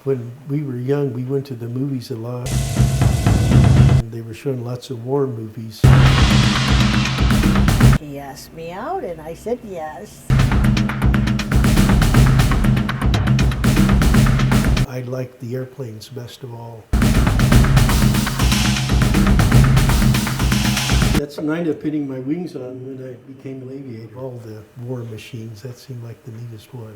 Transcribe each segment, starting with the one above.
When we were young, we went to the movies a lot. They were showing lots of war movies. He asked me out and I said yes. I liked the airplanes best of all. That's when I ended up pinning my wings on when I became an aviator. All the war machines, that seemed like the neatest one.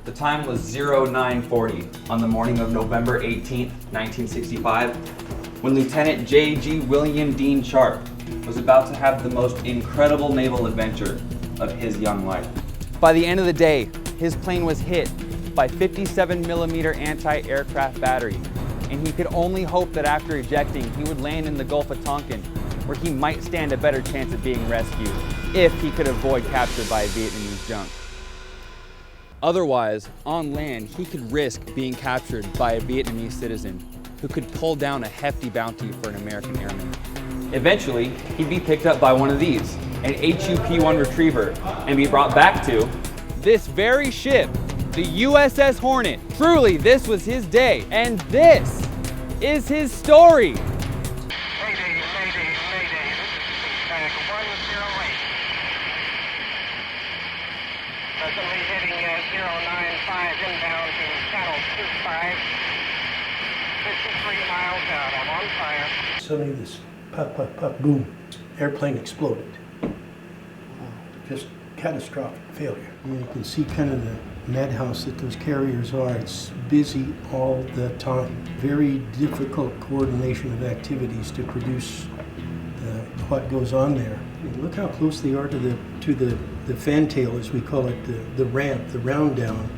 The time was 0940 on the morning of November 18th, 1965, when Lieutenant J.G. William Dean Sharp was about to have the most incredible naval adventure of his young life. By the end of the day, his plane was hit by 57mm anti-aircraft battery, and he could only hope that after ejecting, he would land in the Gulf of Tonkin, where he might stand a better chance of being rescued if he could avoid capture by a Vietnamese junk. Otherwise, on land, he could risk being captured by a Vietnamese citizen who could pull down a hefty bounty for an American airman. Eventually, he'd be picked up by one of these, an HUP-1 Retriever, and be brought back to this very ship, the USS Hornet. Truly, this was his day, and this is his story. Mayday, mayday, mayday. This is Feedbag 108. Presently heading 095 inbound to channel 25. 53 miles out. I'm on fire. Suddenly this pop, pop, pop, boom, airplane exploded. Just catastrophic failure. You can see kind of the madhouse that those carriers are. It's busy all the time. Very difficult coordination of activities to produce what goes on there. I mean, look how close they are to the fantail, as we call it, the ramp, the round down.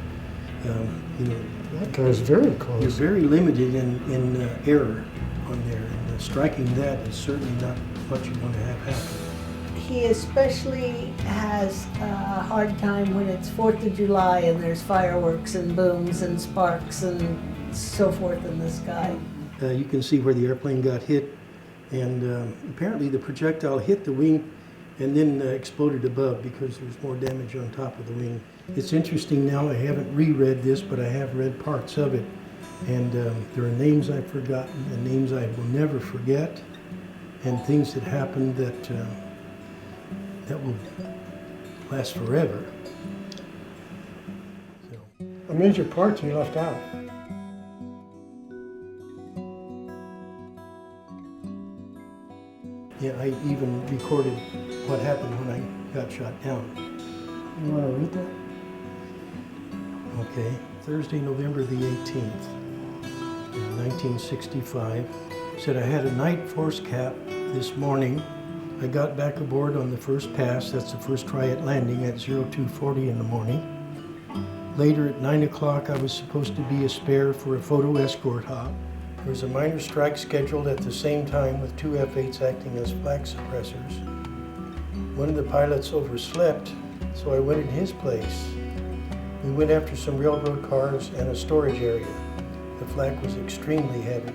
That guy's very You're close. very limited in error on there, and striking that is certainly not what you want to have happen. He especially has a hard time when it's 4th of July and there's fireworks and booms and sparks and so forth in the sky. You can see where the airplane got hit, and apparently the projectile hit the wing and then exploded above because there's more damage on top of the wing. It's interesting now, I haven't reread this, but I have read parts of it, and there are names I've forgotten and names I will never forget, and things that happened that will last forever. So. A major part you left out. Yeah, I even recorded what happened when I got shot down. You want to read that? Okay, Thursday, November the 18th, 1965. Said I had a night force cap this morning. I got back aboard on the first pass. That's the first try at landing at 0240 in the morning. Later at 9 o'clock, I was supposed to be a spare for a photo escort hop. There was a minor strike scheduled at the same time with 2 F-8s acting as flak suppressors. One of the pilots overslept, so I went in his place. We went after some railroad cars and a storage area. The flak was extremely heavy.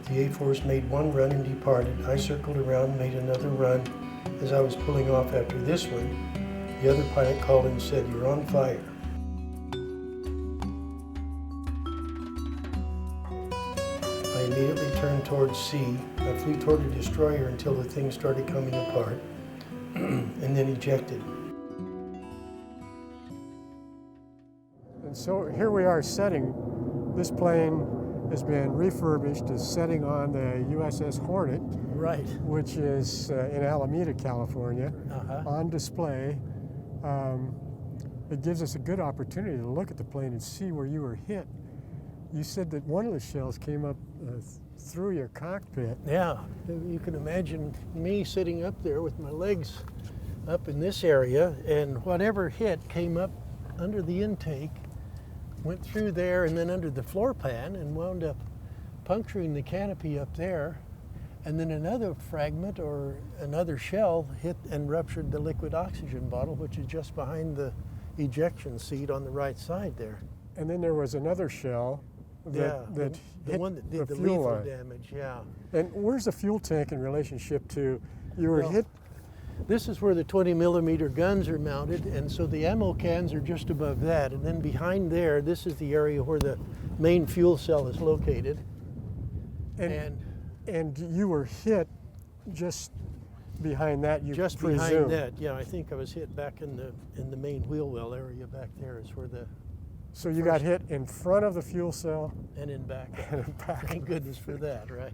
The A-4s made one run and departed. I circled around, made another run. As I was pulling off after this one, the other pilot called and said, "You're on fire." I immediately turned towards sea. I flew toward a destroyer until the thing started coming apart, and then ejected. And so here we are setting. This plane has been refurbished as setting on the USS Hornet, Right. which is in Alameda, California, on display. It gives us a good opportunity to look at the plane and see where you were hit. You said that one of the shells came up through your cockpit. Yeah, you can imagine me sitting up there with my legs up in this area, and whatever hit came up under the intake, went through there and then under the floor pan and wound up puncturing the canopy up there. And then another fragment or another shell hit and ruptured the liquid oxygen bottle, which is just behind the ejection seat on the right side there. And then there was another shell that the hit one that did the fuel lethal line. damage, yeah. And where's the fuel tank in relationship to, you were Well, hit? This is where the 20 millimeter guns are mounted, and so the ammo cans are just above that. And then behind there, this is the area where the main fuel cell is located. And you were hit just behind that, you Just presume. behind that, yeah, I think I was hit back in the main wheel well area back there is where the, So you got hit in front of the fuel cell and in back. and in back. Thank goodness for that, right?